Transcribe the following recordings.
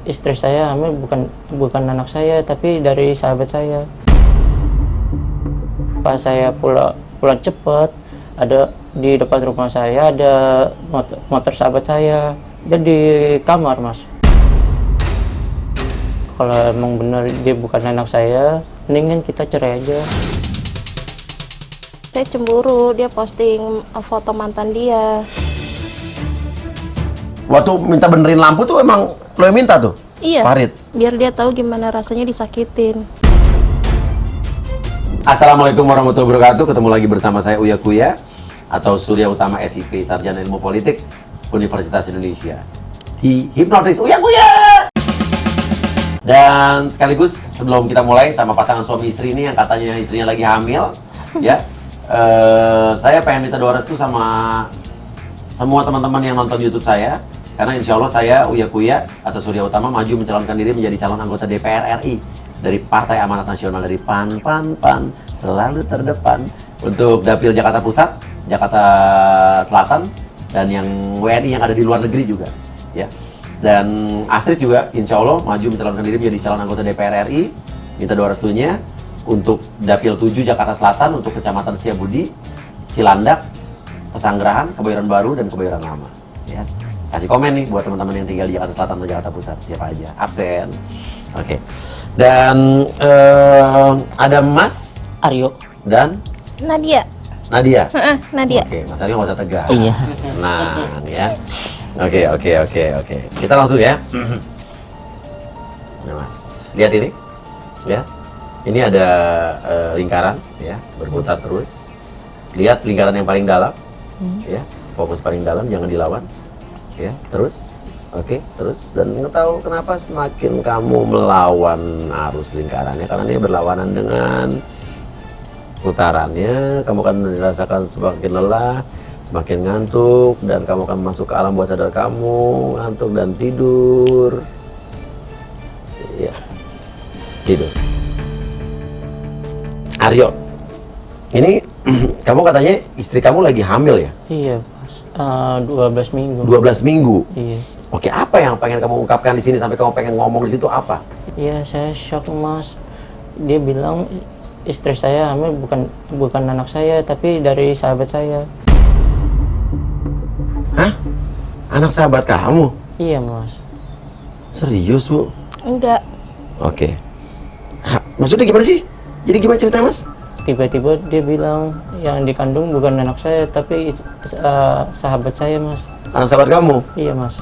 istri saya hamil bukan anak saya, tapi dari sahabat saya. Pas saya pulang cepat, ada di depan rumah saya ada motor sahabat saya. Dia di kamar, Mas. Kalau emang benar dia bukan anak saya, mendingan kita cerai aja. Saya cemburu, dia posting foto mantan dia. Waktu minta benerin lampu tuh emang lo yang minta tuh? Iya, Farid? biar dia tahu gimana rasanya disakitin. Assalamualaikum warahmatullahi wabarakatuh. Ketemu lagi bersama saya Uya Kuya atau Surya Utama SIP, Sarjana Ilmu Politik Universitas Indonesia, di Hipnotis Uya Kuya. Dan sekaligus sebelum kita mulai sama pasangan suami istri ini yang katanya istrinya lagi hamil, ya, saya pengen minta doa restu sama semua teman-teman yang nonton YouTube saya, karena insya Allah saya Uya Kuya atau Surya Utama maju mencalonkan diri menjadi calon anggota DPR RI dari Partai Amanat Nasional, dari PAN selalu terdepan untuk Dapil Jakarta Pusat, Jakarta Selatan, dan yang WNI yang ada di luar negeri juga, ya. Dan Astrid juga insya Allah maju mencalonkan diri menjadi calon anggota DPR RI. Minta doa restunya untuk Dapil 7 Jakarta Selatan, untuk Kecamatan Setiabudi, Cilandak, Pesanggerahan, Kebayoran Baru, dan Kebayoran Lama. Ya. Kasih komen nih buat teman-teman yang tinggal di Jakarta Selatan atau Jakarta Pusat, siapa aja absen. Oke. Dan ada Mas Aryo. dan Nadia. Nadia. Nadia. Oke, Mas Aryo nggak usah tegas. Iya. Nah, ya. Oke. Kita langsung ya. Nah, Mas, lihat ini. Ya. Ini ada lingkaran, ya, berputar terus. Lihat lingkaran yang paling dalam. Ya, fokus paling dalam, jangan dilawan. Ya, terus. Oke, terus, dan nggak tahu kenapa semakin kamu melawan arus lingkarannya, karena dia berlawanan dengan putarannya. Kamu akan merasakan semakin lelah, semakin ngantuk, dan kamu akan masuk ke alam bawah sadar kamu, ngantuk dan tidur. Iya, tidur. Aryo, ini kamu katanya istri kamu lagi hamil ya? Iya, Mas. 12 minggu. 12 minggu? Iya. Oke, apa yang pengen kamu ungkapkan di sini sampai kamu pengen ngomong di situ apa? Iya, saya shock, Mas. Dia bilang istri saya hamil bukan anak saya, tapi dari sahabat saya. Hah? Anak sahabat kamu? Iya, Mas. Serius, Bu? Enggak. Oke. Maksudnya gimana sih? Jadi gimana cerita, Mas? Tiba-tiba dia bilang yang dikandung bukan anak saya, tapi sahabat saya, Mas. Anak sahabat kamu? Iya, Mas.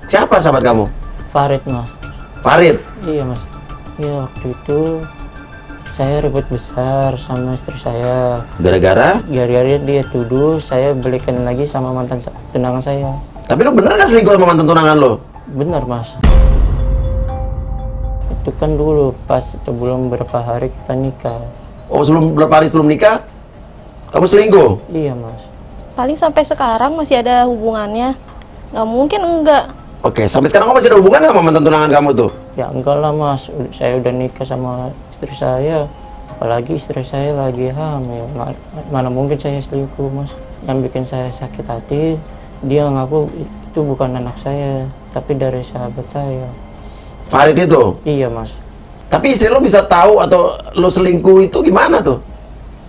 Siapa sahabat kamu? Farid, Mas. Farid? Iya, Mas. Iya, waktu itu saya ribut besar sama istri saya. Gara-gara? Gara-gara dia tuduh saya balikan lagi sama mantan tunangan saya. Tapi lo bener gak selingkuh sama mantan tunangan lo? Benar, Mas. Itu kan dulu pas sebelum berapa hari kita nikah. Oh, berapa hari sebelum nikah? Kamu selingkuh? Iya, Mas. Paling sampai sekarang masih ada hubungannya. Nggak mungkin enggak. Oke, sampai sekarang kamu masih ada hubungan sama mantan tunangan kamu tuh? Ya enggak lah, Mas. Saya udah nikah sama istri saya. Apalagi istri saya lagi hamil. Mana mungkin saya selingkuh, Mas. Yang bikin saya sakit hati, dia ngaku itu bukan anak saya, tapi dari sahabat saya. Farid itu? Iya, Mas. Tapi istri lo bisa tahu atau lo selingkuh itu gimana tuh?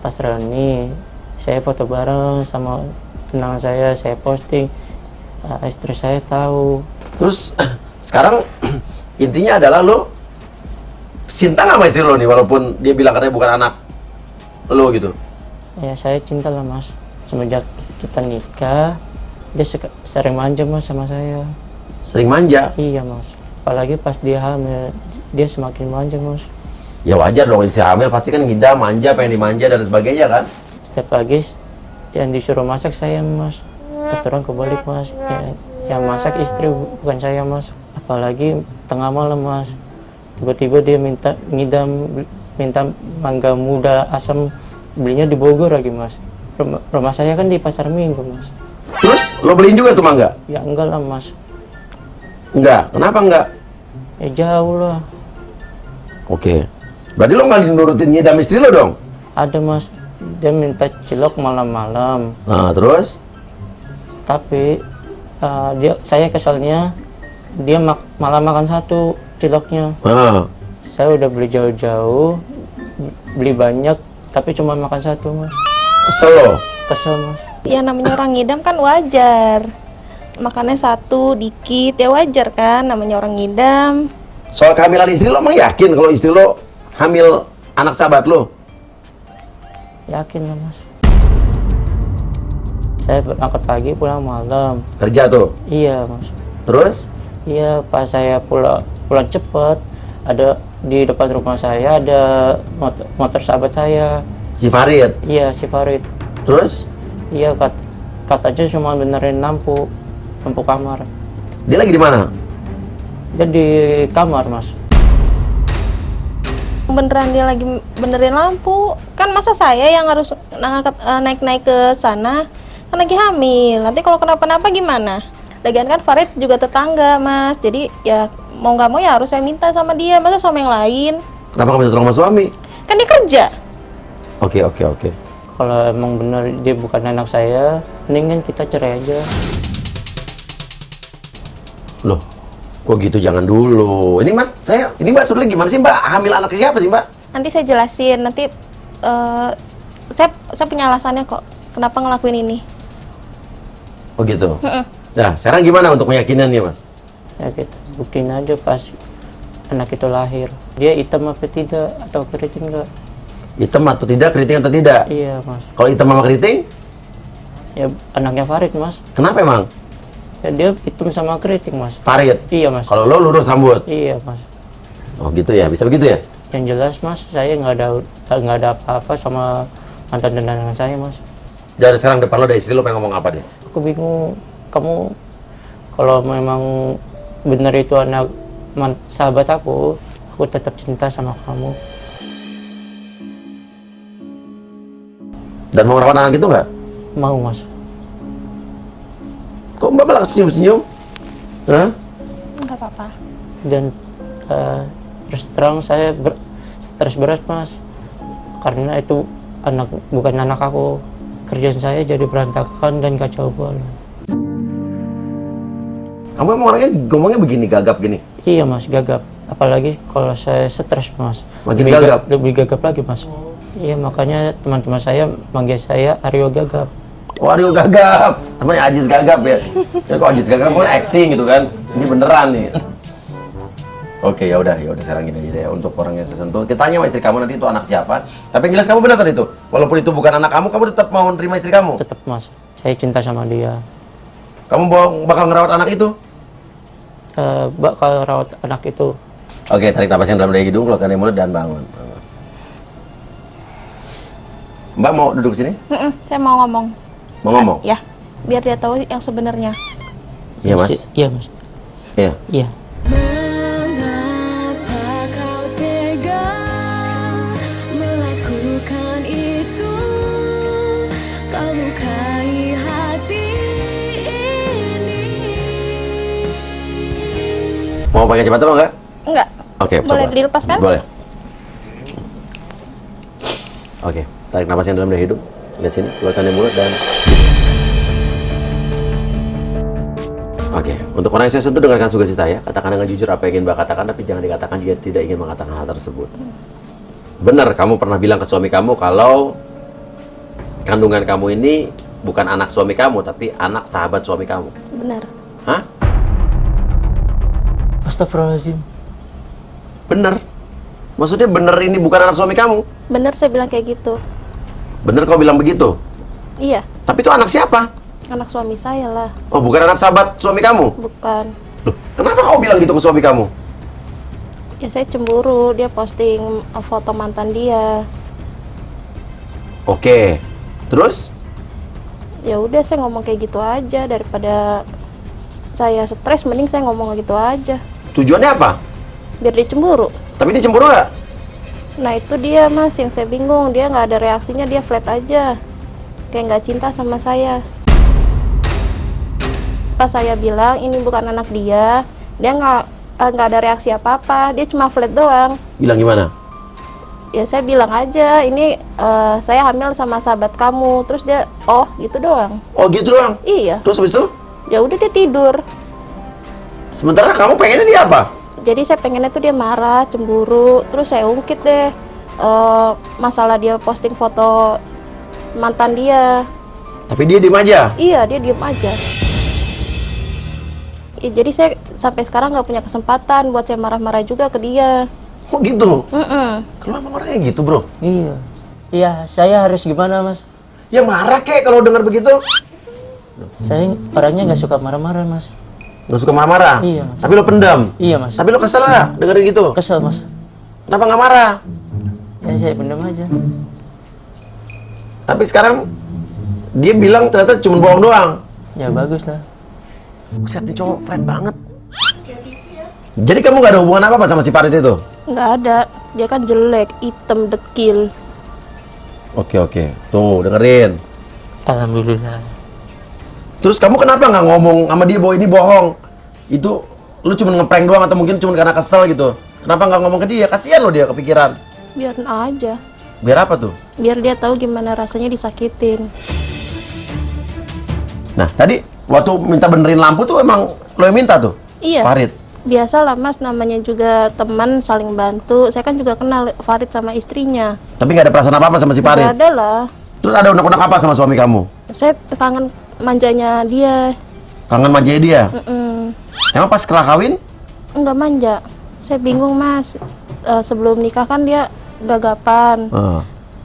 Pas reuni, saya foto bareng sama tunangan saya posting. Istri saya tahu. Terus sekarang intinya adalah lo cinta nggak sama istri lo nih, walaupun dia bilang katanya bukan anak lo gitu? Ya, saya cinta lah, Mas. Semenjak kita nikah, dia sering manja, Mas, sama saya. Sering manja? Iya, Mas. Apalagi pas dia hamil, dia semakin manja, Mas. Ya wajar dong, istri hamil pasti kan ngidam, manja, pengen dimanja dan sebagainya kan? Setiap pagi yang disuruh masak saya, Mas. Aturan kebalik, Mas. Yang masak istri, bukan saya, Mas. Apalagi tengah malam, Mas. Tiba-tiba dia minta mangga muda asam, belinya di Bogor lagi, Mas. Rumah saya kan di Pasar Minggu, Mas. Terus lo beliin juga tuh mangga? Ya enggak lah, Mas. Enggak, kenapa enggak? Ya jauh lah. Oke, berarti lo nggak nurutin ngidam istri lo dong? Ada, Mas. Dia minta cilok malam-malam. Nah, terus? Tapi saya keselnya dia malah makan satu ciloknya. Saya udah beli jauh-jauh, beli banyak, tapi cuma makan satu, Mas. Kesel lo? Kesel, Mas. Ya namanya orang ngidam kan wajar. Makannya satu, dikit, ya wajar kan namanya orang ngidam. Soal kehamilan istri lo, emang yakin kalau istri lo hamil anak sahabat lo? Yakin lah, Mas. Saya berangkat pagi, pulang malam. Kerja tuh? Iya, Mas. Terus? Iya, pas saya pulang cepat, ada di depan rumah saya ada motor sahabat saya. Si Farid? Iya, si Farid. Terus? Iya, katanya cuma benerin lampu kamar. Dia lagi di mana? Dia di kamar, Mas. Beneran dia lagi benerin lampu. Kan masa saya yang harus naik-naik ke sana? Kan lagi hamil. Nanti kalau kenapa-napa gimana? Lagian kan Farid juga tetangga, Mas. Jadi ya mau nggak mau ya harus saya minta sama dia. Masa sama yang lain? Kenapa kamu minta tolong sama suami? Kan dia kerja. Oke. Kalau emang bener dia bukan anak saya, mendingan kita cerai aja. Loh, kok gitu? Jangan dulu. Ini Mbak sebenarnya gimana sih, Mbak? Hamil anak siapa sih, Mbak? Nanti saya jelasin. Nanti saya punya alasannya kok. Kenapa ngelakuin ini? Oh gitu. Mm-mm. Nah, sekarang gimana untuk meyakinannya, Mas? Ya kita buktiin aja pas anak itu lahir. Dia hitam apa tidak atau keriting enggak? Hitam atau tidak, keriting atau tidak? Iya, Mas. Kalau hitam sama keriting, Ya anaknya Farid, Mas. kenapa emang? Ya dia hitam sama keriting, Mas. Farid? Iya, Mas. Kalau lo lurus rambut? Iya, Mas. Oh gitu ya, bisa begitu ya? Yang jelas, Mas, saya nggak ada apa-apa sama mantan tunangan saya, Mas. Dari sekarang depan lo ada istri lo pengen ngomong apa deh? Aku bingung, kamu kalau memang benar itu anak sahabat aku tetap cinta sama kamu. Dan mau ngerawat anak itu nggak? Mau, Mas. Kok Mbak malah senyum-senyum? Hah? Nggak apa-apa. Dan terus terang saya stres berat, Mas, karena itu bukan anak aku. Kerjaan saya jadi berantakan dan kacau balau. Kamu emang orangnya ngomongnya begini, gagap gini? Iya, Mas, gagap. Apalagi kalau saya stres, Mas. Makin gagap? Lebih gagap lagi, Mas. Iya, makanya teman-teman saya manggil saya Aryo Gagap. Oh, Aryo Gagap. Namanya Ajis Gagap ya? Ya kok Ajis Gagap kan acting gitu kan? Ini beneran nih. Oke, ya udah sekarang gini aja ya. Untuk orang yang saya sentuh, kita tanya sama istri kamu nanti itu anak siapa. Tapi yang jelas kamu benar tadi itu. Walaupun itu bukan anak kamu tetap mau nerima istri kamu. Tetap, Mas. Saya cinta sama dia. Kamu bakal ngerawat anak itu? Bakal rawat anak itu. Oke, tarik napas yang dalam dari hidung, keluarkan dari mulut dan bangun. Mbak mau duduk sini? Saya mau ngomong. Mau ngomong? Ya, biar dia tahu yang sebenarnya. Iya, Mas. Iya, Mas. Iya. Iya. Mengapa kau tega melakukan itu? Kau lukai hati ini. Mau pakai kacamata lo nggak? Enggak. Oke, Boleh coba. dilepas kan? Boleh. Oke, tarik napas yang dalam dari hidung. Lihat sini, keluarkan dari mulut dan... Oke, untuk orang yang saya sentuh, dengarkan sugesti saya. Katakan dengan jujur apa yang ingin Mbak katakan, tapi jangan dikatakan jika tidak ingin mengatakan hal tersebut. Benar, kamu pernah bilang ke suami kamu kalau kandungan kamu ini bukan anak suami kamu, tapi anak sahabat suami kamu. Benar. Hah? Astagfirullahaladzim. Bener? Maksudnya bener ini bukan anak suami kamu? Benar saya bilang kayak gitu. Bener kau bilang begitu? Iya, Tapi itu anak siapa? anak suami saya lah. Oh, bukan anak sahabat suami kamu? Bukan. Loh, kenapa kau bilang gitu ke suami kamu? Ya saya cemburu, dia posting foto mantan dia. Oke, terus? Ya udah saya ngomong kayak gitu aja, daripada saya stres mending saya ngomong gitu aja. Tujuannya apa? Biar dia cemburu. Tapi dia cemburu nggak? Nah itu dia Mas yang saya bingung, dia nggak ada reaksinya, dia flat aja. Kayak nggak cinta sama saya. Pas saya bilang ini bukan anak dia nggak ada reaksi apa-apa, dia cuma flat doang. Bilang gimana? Ya saya bilang aja, ini saya hamil sama sahabat kamu. Terus dia, oh gitu doang. Oh gitu doang? Iya. Terus habis itu? Ya udah dia tidur. Sementara kamu pengennya dia apa? Jadi saya pengennya tuh dia marah, cemburu, terus saya ungkit deh masalah dia posting foto mantan dia. Tapi dia diem aja. Iya, dia diem aja. Jadi saya sampai sekarang nggak punya kesempatan buat saya marah-marah juga ke dia. Oh gitu? Mm-mm. Kenapa marahnya gitu bro? Iya. Iya, saya harus gimana mas? Ya marah kek kalau dengar begitu. Saya orangnya nggak suka marah-marah mas. Gak suka marah-marah? Iya, Mas. Tapi lo pendam? Iya mas. Tapi lo kesel gak dengerin gitu? Kesel mas. Kenapa gak marah? Ya saya pendam aja. Tapi sekarang dia bilang ternyata cuma bohong doang. Ya bagus lah. Buset nih cowok Fred banget. Jadi kamu gak ada hubungan apa-apa sama si Farid itu? Nggak ada, dia kan jelek, hitam, dekil. Oke. Tuh dengerin. Alhamdulillah. Terus kamu kenapa nggak ngomong sama dia bahwa ini bohong? Itu lu cuma ngeprank doang atau mungkin cuma karena kesel gitu? Kenapa nggak ngomong ke dia? Kasihan lo dia kepikiran. Biarin aja. Biar apa tuh? Biar dia tahu gimana rasanya disakitin. Nah tadi waktu minta benerin lampu tuh emang lo yang minta tuh? Iya. Farid. Biasalah mas, namanya juga teman saling bantu. Saya kan juga kenal Farid sama istrinya. Tapi nggak ada perasaan apa-apa sama si Nggak Farid? ada lah. Terus ada unek-unek apa sama suami kamu? Saya kangen manjanya dia. Kangen manjanya dia? Mm-mm. Emang pas setelah kawin? Enggak manja. Saya bingung mas. Sebelum nikah kan dia gagapan.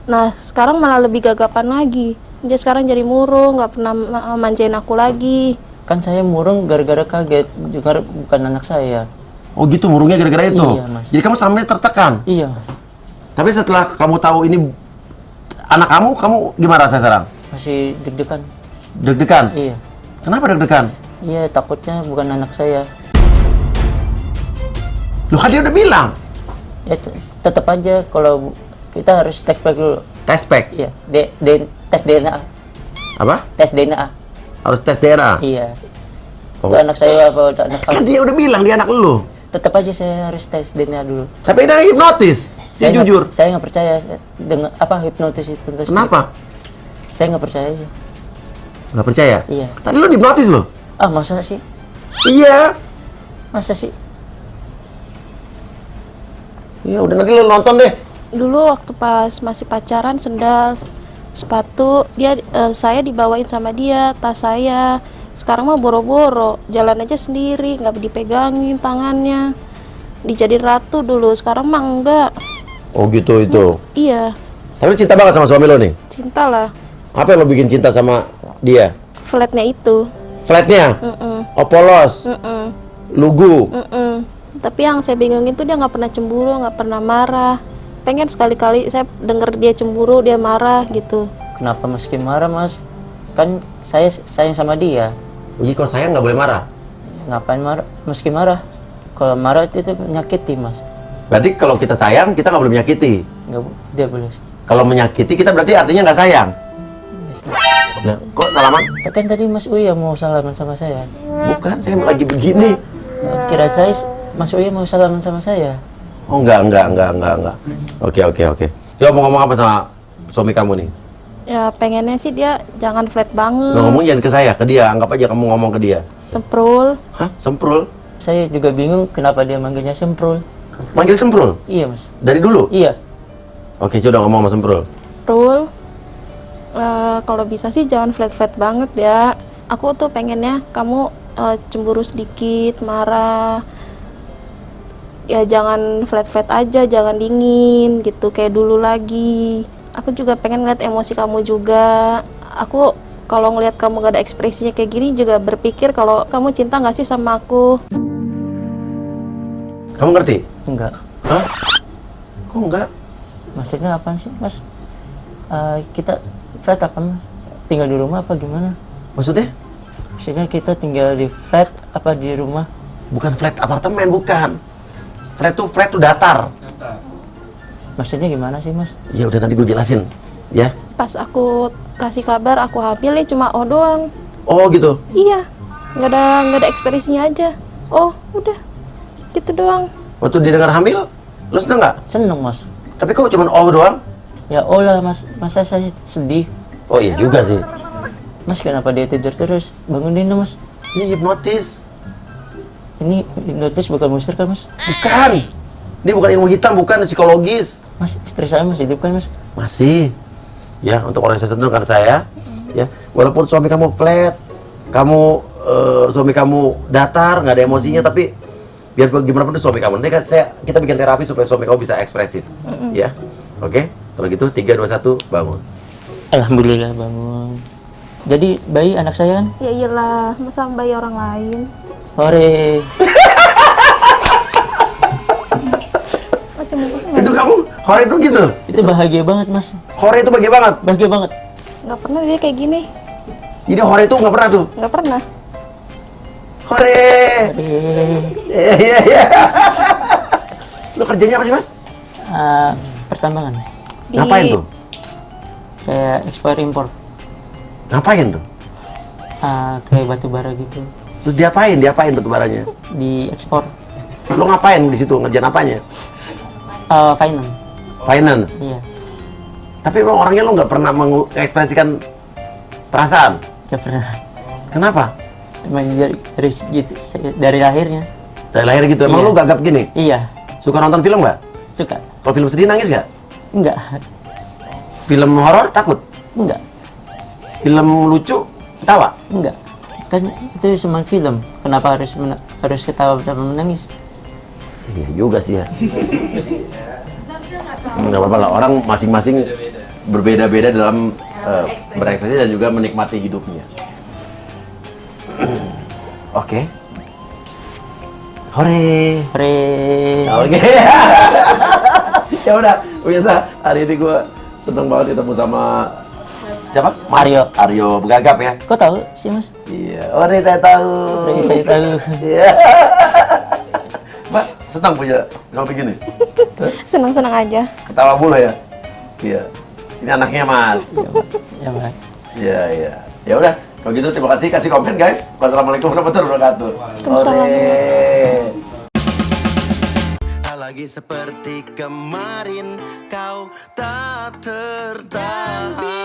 Nah sekarang malah lebih gagapan lagi. Dia sekarang jadi murung, nggak pernah manjain aku lagi. Kan saya murung gara-gara kaget, juga bukan anak saya. Oh gitu, murungnya gara-gara itu? Iya, Mas. Jadi kamu selama ini tertekan? Iya mas. Tapi setelah kamu tahu ini anak kamu gimana rasanya sekarang? Masih deg-degan. Deg-degan? Iya. Kenapa deg-degan? Iya, takutnya bukan anak saya. Loh kan dia udah bilang. Ya tetap aja kalau kita harus tes pack dulu. Tes pack? Iya, tes DNA. Apa? Tes DNA. Harus tes DNA? Iya. Oh. Itu anak saya apa itu anak Kan kamu? dia udah bilang dia anak lu. Tetap aja saya harus tes DNA dulu. Tapi dia hipnotis. Dia jujur. Saya nggak percaya dengan apa hipnotis itu. Kenapa? Saya nggak percaya aja. Nggak percaya? Iya. Tadi lu hipnotis loh. Ah masa sih? Iya. Masa sih? Ya udah nanti lu nonton deh. Dulu waktu pas masih pacaran, sendal, sepatu, saya dibawain sama dia, tas saya. Sekarang mah boro-boro, jalan aja sendiri, nggak dipegangin tangannya. Dijadiin ratu dulu, sekarang mah enggak. Oh gitu itu. Iya, Tapi lu cinta banget sama suami lo nih. cinta lah. Apa yang lo bikin cinta sama dia? Flatnya itu. Flatnya? Mm-mm. Oh polos? Mm-mm. Lugu? Mm-mm. Tapi yang saya bingungin tuh dia nggak pernah cemburu, nggak pernah marah. Pengen sekali-kali saya denger dia cemburu, dia marah gitu. Kenapa meski marah mas? Kan saya sayang sama dia. Jadi kalau sayang nggak boleh marah? Ngapain marah? Meski marah. Kalau marah itu menyakiti mas. Berarti kalau kita sayang, kita nggak boleh menyakiti. Dia boleh. Kalau menyakiti kita berarti artinya nggak sayang. Nah, kok salaman? Kan tadi Mas Uya mau salaman sama saya. Bukan, saya lagi begini. Kira saya Mas Uya mau salaman sama saya. Oh enggak. Oke. Dia ngomong apa sama suami kamu nih? Ya pengennya sih dia jangan flat banget. Nggak ngomong jangan ke saya, ke dia. Anggap aja kamu ngomong ke dia. Semprul. Hah? Semprul? Saya juga bingung kenapa dia manggilnya Semprul. Manggil Semprul? Iya Mas. Dari dulu? Iya. Oke, coba ngomong sama Semprul. Rul, kalau bisa sih jangan flat-flat banget ya. Aku tuh pengennya kamu cemburu sedikit, marah. Ya jangan flat-flat aja, jangan dingin gitu kayak dulu lagi. Aku juga pengen ngeliat emosi kamu juga. Aku kalau ngeliat kamu gak ada ekspresinya kayak gini juga berpikir kalau kamu cinta gak sih sama aku. Kamu ngerti? Enggak. Hah? Kok enggak? Maksudnya apa sih Mas? Kita flat apa Mas? Tinggal di rumah apa gimana? Maksudnya? Maksudnya kita tinggal di flat apa di rumah? Bukan flat apartemen, bukan. Flat tuh datar. Maksudnya gimana sih Mas? Ya udah nanti gue jelasin, ya. Pas aku kasih kabar aku hamil ya cuma oh doang. Oh gitu. Iya, nggak ada ekspresinya aja. Oh udah, gitu doang. Waktu dia dengar hamil, lu seneng nggak? Seneng Mas. Tapi kok cuma oh doang? Ya Allah Mas, masa saya sedih? Oh iya juga sih. Mas kenapa dia tidur terus? Bangunin dong Mas. Ini hipnotis. Ini hipnotis bukan monster kan mas? Bukan. Ini bukan ilmu hitam, bukan psikologis. Mas, istri saya masih hidup kan mas? Masih. Ya, untuk orang yang saya sentuh kan saya. Ya, walaupun suami kamu flat, suami kamu datar, nggak ada emosinya, tapi biar gimana pun itu suami kamu. Nanti kan kita bikin terapi supaya suami kamu bisa ekspresif. Ya, oke? Kalau gitu 3, 2, 1, bangun. Alhamdulillah bangun. Jadi bayi anak saya kan? Ya iyalah, masa bayi orang lain. Hore. Macam Itu kamu, hore itu gitu? Itu bahagia banget mas. Hore itu bahagia banget? Bahagia banget. Nggak pernah dia kayak gini. Jadi hore itu nggak pernah tuh? Nggak pernah. Hore! Hore. Iya. Lu kerjanya apa sih mas? Pertambangan. Ngapain tuh? Kayak ekspor impor. Ngapain tuh? Kayak batu bara gitu. Terus diapain batu baranya? Di ekspor. Lu ngapain di situ? Ngerjain apanya? Finance. Finance. Iya. Tapi lu orangnya lu nggak pernah mengekspresikan perasaan. Gak pernah. Kenapa? Emang dari gitu, dari lahirnya. Dari lahir gitu. Emang Iya. lu gagap gini? Iya. Suka nonton film nggak? Suka. Kalau film sedih nangis nggak? Enggak. Film horor takut? Enggak. Film lucu ketawa? Enggak. Kan itu cuma film. Kenapa harus ketawa dan menangis? Iya juga sih ya. Nggak apa-apa lah. Orang masing-masing berbeda-beda dalam berekspresi dan juga menikmati hidupnya. Oke. Hore. Hore. Oke. Ya udah, biasa hari ini gue seneng banget ketemu sama siapa? Aryo Begagap ya. Kok tahu sih mas? Iya. Hore saya tahu. Hore saya tahu. Iya. Mbak, senang punya sama begini. Senang-senang aja. Ketawa mulu ya. Iya. Ini anaknya Mas. Ya mas. Iya. Ya udah, kalau gitu terima kasih, kasih komen guys. Wassalamualaikum warahmatullahi wabarakatuh. Waalaikumsalam. Lagi seperti kemarin kau tak tertahan.